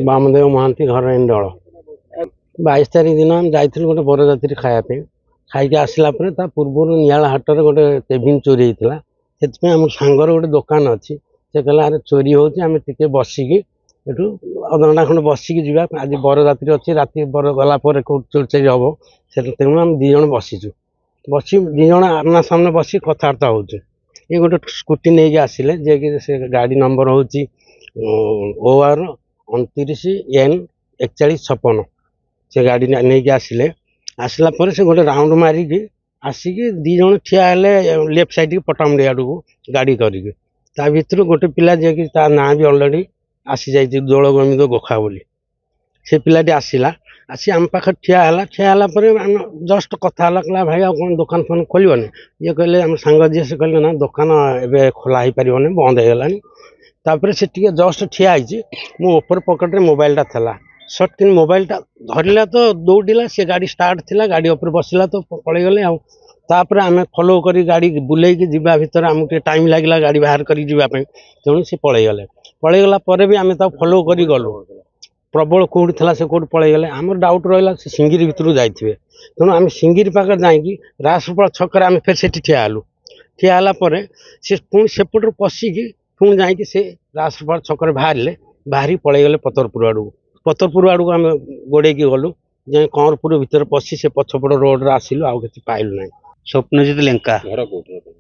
ବାମଦେବ ମହାନ୍ତି ଘର ଇଣ୍ଡଳ। 22 ତାରିଖ ଦିନ ଆମେ ଯାଇଥିଲୁ ଗୋଟେ ବରଯାତ୍ରୀ ଖାଇବା ପାଇଁ। ଖାଇକି ଆସିଲା ପରେ ତା ପୂର୍ବରୁ ନିଆଳ ହାଟରେ ଗୋଟେ କେବିନ୍ ଚୋରି ହେଇଥିଲା। ସେଥିପାଇଁ ଆମ ସାଙ୍ଗର ଗୋଟେ ଦୋକାନ ଅଛି। ସେ କହିଲା ଆରେ ଚୋରି ହେଉଛି, ଆମେ ଟିକେ ବସିକି ଏଠୁ ଅଧଘଣ୍ଟା ଖଣ୍ଡେ ବସିକି ଯିବା, ଆଜି ବରଯାତ୍ରୀ ଅଛି, ରାତି ବର ଗଲା ପରେ କେଉଁଠି ଚୋରି ଚାରି ହେବ। ତେଣୁ ଆମେ 2 ଜଣ ବସିଛୁ। 2 ଜଣ ଆମ୍ନା ସାମ୍ନା ବସି କଥାବାର୍ତ୍ତା ହେଉଛୁ। ଇଏ ଗୋଟେ ସ୍କୁଟି ନେଇକି ଆସିଲେ, ଯିଏକି ସେ ଗାଡ଼ି ନମ୍ବର ହେଉଛି OR 29N4156। ସେ ଗାଡ଼ି ନେଇକି ଆସିଲା ପରେ ସେ ଗୋଟେ ରାଉଣ୍ଡ ମାରିକି ଆସିକି 2 ଜଣ ଠିଆ ହେଲେ ଲେଫ୍ଟ ସାଇଡ଼୍କି ପଟାମୁଣ୍ଡି ଆଡ଼କୁ ଗାଡ଼ି କରିକି। ତା ଭିତରୁ ଗୋଟେ ପିଲା ଯିଏକି ତା ନାଁ ବି ଅଲରେଡ଼ି ଆସିଯାଇଛି, ଦୋଳଗୋବିନ୍ଦ ଗୋଖା ବୋଲି। ସେ ପିଲାଟି ଆସି ଆମ ପାଖରେ ଠିଆ ହେଲା ପରେ ଆମେ ଜଷ୍ଟ କଥା ହେଲା, କହିଲା ଭାଇ ଆଉ କ'ଣ ଦୋକାନ ଫୋନ ଖୋଲିବନି? ଇଏ କହିଲେ, ଆମ ସାଙ୍ଗ ଯିଏ ସେ କହିଲେ ନା ଦୋକାନ ଏବେ ଖୋଲା ହେଇପାରିବନି, ବନ୍ଦ ହେଇଗଲାଣି। ତାପରେ ସେ ଟିକେ ଜଷ୍ଟ ଠିଆ ହେଇଛି, ମୋ ଉପର ପକେଟରେ ମୋବାଇଲଟା ଥିଲା। ସଟକିନି ମୋବାଇଲଟା ଧରିଲା ତ ଦୌଡ଼ିଲା, ସେ ଗାଡ଼ି ଷ୍ଟାର୍ଟ ଥିଲା, ଗାଡ଼ି ଉପରେ ବସିଲା ତ ପଳେଇଗଲେ ଆଉ। ତାପରେ ଆମେ ଫଲୋ କରି ଗାଡ଼ି ବୁଲେଇକି ଯିବା ଭିତରେ ଆମକୁ ଟିକେ ଟାଇମ୍ ଲାଗିଲା ଗାଡ଼ି ବାହାର କରିକି ଯିବା ପାଇଁ। ତେଣୁ ସେ ପଳେଇଗଲା ପରେ ବି ଆମେ ତାକୁ ଫଲୋ କରି ଗଲୁ। ପ୍ରବଳ କେଉଁଠି ଥିଲା, ସେ କେଉଁଠି ପଳେଇଗଲେ। ଆମର ଡାଉଟ୍ ରହିଲା ସେ ସିଙ୍ଗିରି ଭିତରକୁ ଯାଇଥିବେ। ତେଣୁ ଆମେ ସିଙ୍ଗିରି ପାଖରେ ଯାଇକି ରାସପଡ଼ା ଛକରେ ଆମେ ଫେର ସେଠି ଠିଆ ହେଲା ପରେ ସେ ପୁଣି ସେପଟରୁ ପଶିକି ପୁଣି ଯାଇକି ସେ ରାସପଡ଼ା ଛକରେ ବାହାରି ପଳେଇଗଲେ ପତରପୁର ଆଡ଼କୁ ଆମେ ଗୋଡ଼େଇକି ଗଲୁ। ଯାଇ କଅଁରପୁର ଭିତରେ ପଶି ସେ ପଛପଟ ରୋଡ଼ରେ ଆସିଲୁ, ଆଉ କିଛି ପାଇଲୁ ନାହିଁ। ସ୍ୱପ୍ନଜିତ ଲେଙ୍କା,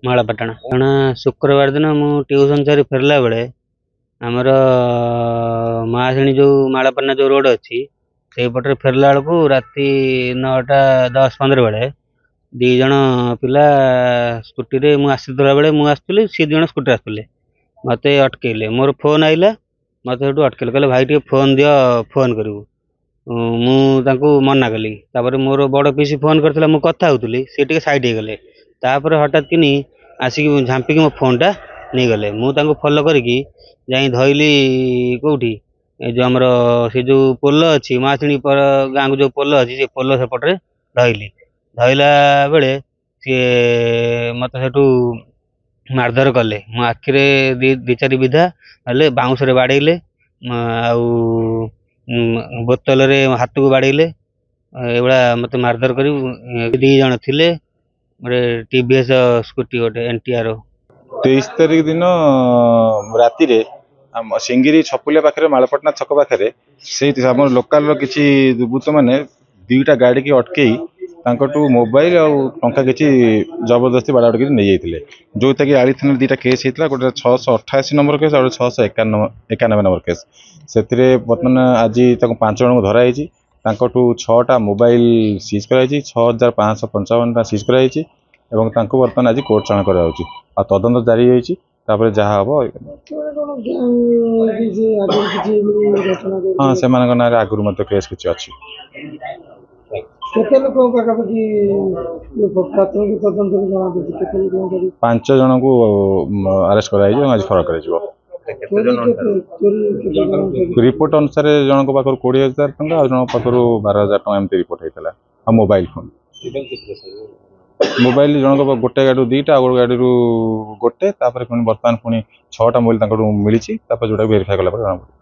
ମାଳପାଟଣା। କାରଣ ଶୁକ୍ରବାର ଦିନ ମୁଁ ଟ୍ୟୁସନ୍ ସାରି ଫେରିଲା ବେଳେ ଆମର ମହାଶିଣୀ ଯେଉଁ ମାଳପାଟଣା ଯେଉଁ ରୋଡ଼ ଅଛି, ସେଇପଟରେ ଫେରିଲା ବେଳକୁ ରାତି 9ଟା 10-15 ବେଳେ 2 ଜଣ ପିଲା ସ୍କୁଟିରେ, ମୁଁ ଆସିଥିଲା ବେଳେ ମୁଁ ଆସୁଥିଲି, ସିଏ 2 ଜଣ ସ୍କୁଟିରେ ଆସୁଥିଲେ। ମୋତେ ଅଟକେଇଲେ, ମୋର ଫୋନ୍ ଆଇଲା, ମୋତେ ସେଠୁ ଅଟକେଇଲେ, କହିଲେ ଭାଇ ଟିକେ ଫୋନ୍ ଦିଅ, ଫୋନ୍ କରିବୁ। ମୁଁ ତାଙ୍କୁ ମନା କଲି। ତାପରେ ମୋର ବଡ଼ ପିଇସି ଫୋନ୍ କରିଥିଲା, ମୁଁ କଥା ହେଉଥିଲି, ସିଏ ଟିକେ ସାଇଡ଼୍ ହେଇଗଲେ। ତାପରେ ହଠାତ୍ କିନି ଆସିକି ଝାମ୍ପିକି ମୋ ଫୋନ୍ଟା ନେଇଗଲେ। ମୁଁ ତାଙ୍କୁ ଫଲୋ କରିକି ଯାଇ ଧଇଲି କେଉଁଠି, ଏ ଯେଉଁ ଆମର ସେ ଯେଉଁ ପୋଲ ଅଛି, ମହାଶିଣୀ ଗାଁକୁ ଯେଉଁ ପୋଲ ଅଛି, ସେ ପୋଲ ସେପଟରେ ଧଇଲା ବେଳେ ସିଏ ମୋତେ ସେଠୁ ମାରଧର କଲେ। ମୋ ଆଖିରେ 2-4 ବିଧା ହେଲେ, ବାଉଁଶରେ ବାଡ଼େଇଲେ, ଆଉ ବୋତଲରେ ହାତକୁ ବାଡ଼େଇଲେ। ଏଇଭଳିଆ ମୋତେ ମାରଧର କରି 2 ଜଣ ଥିଲେ, ଗୋଟେ TVS ସ୍କୁଟି, ଗୋଟେ NTR। 23 ତାରିଖ ଦିନ ରାତିରେ ସିଙ୍ଗିରି ଛପୁଲିଆ ପାଖରେ, ମାଳପାଟଣା ଛକ ପାଖରେ, ସେଇଠି ଆମର ଲୋକାଲର କିଛି ଦୁର୍ବୃତ୍ତମାନେ 2ଟା ଗାଡ଼ିକି ଅଟକେଇ ତାଙ୍କଠୁ ମୋବାଇଲ ଆଉ ଟଙ୍କା କିଛି ଜବରଦସ୍ତି ବାଡ଼ାବାଡ଼ି କରି ନେଇଯାଇଥିଲେ। ଯେଉଁଟାକି ଆଳି ଥାନାରେ 2ଟା କେସ୍ ହେଇଥିଲା, ଗୋଟେ 688 ନମ୍ବର କେସ୍ ଆଉ ଗୋଟେ 691 ନମ୍ବର କେସ୍। ସେଥିରେ ବର୍ତ୍ତମାନ ଆଜି ତାଙ୍କୁ 5 ଜଣଙ୍କୁ ଧରା ହେଇଛି। ତାଙ୍କଠୁ 6ଟା ମୋବାଇଲ ସିଜ୍ କରାଯାଇଛି, 6555 ଟଙ୍କା ସିଜ୍ କରାଯାଇଛି ଏବଂ ତାଙ୍କୁ ବର୍ତ୍ତମାନ ଆଜି କୋର୍ଟ ଚାଲାଣ କରାଯାଉଛି। ଆଉ ତଦନ୍ତ ଜାରି ହୋଇଛି, ତାପରେ ଯାହା ହେବ। ହଁ, ସେମାନଙ୍କ ନାଁରେ ଆଗରୁ ମଧ୍ୟ କେସ୍ କିଛି ଅଛି। କେତେ ଲୋକଙ୍କ ପାଖାପାଖି ପ୍ରାଥମିକ ତଦନ୍ତରୁ ଜଣାପଡ଼ିଛି? କେତେ ଲୋକଙ୍କ? 5 ଜଣଙ୍କୁ ଆରେଷ୍ଟ କରାଯାଇଛି ଏବଂ ଆଜି ଫରାର କରାଯିବ। ରିପୋର୍ଟ ଅନୁସାରେ ଜଣଙ୍କ ପାଖରୁ 20,000 ଟଙ୍କା ଆଉ ଜଣଙ୍କ ପାଖରୁ 12,000 ଟଙ୍କା ଏମିତି ରିପୋର୍ଟ ହେଇଥିଲା। ଆଉ ମୋବାଇଲ ଫୋନ୍, ମୋବାଇଲ ଜଣଙ୍କ ଗୋଟେ ଗାଡ଼ିରୁ 2ଟା, ଆଉ ଗୋଟେ ଗାଡ଼ିରୁ ଗୋଟେ, ତାପରେ ପୁଣି ବର୍ତ୍ତମାନ ପୁଣି 6ଟା ମୋବାଇଲ ତାଙ୍କଠୁ ମିଳିଛି। ତାପରେ ଯେଉଁଟାକୁ ଭେରିଫାଏ କଲା ପରେ ଜଣାପଡ଼ିବ।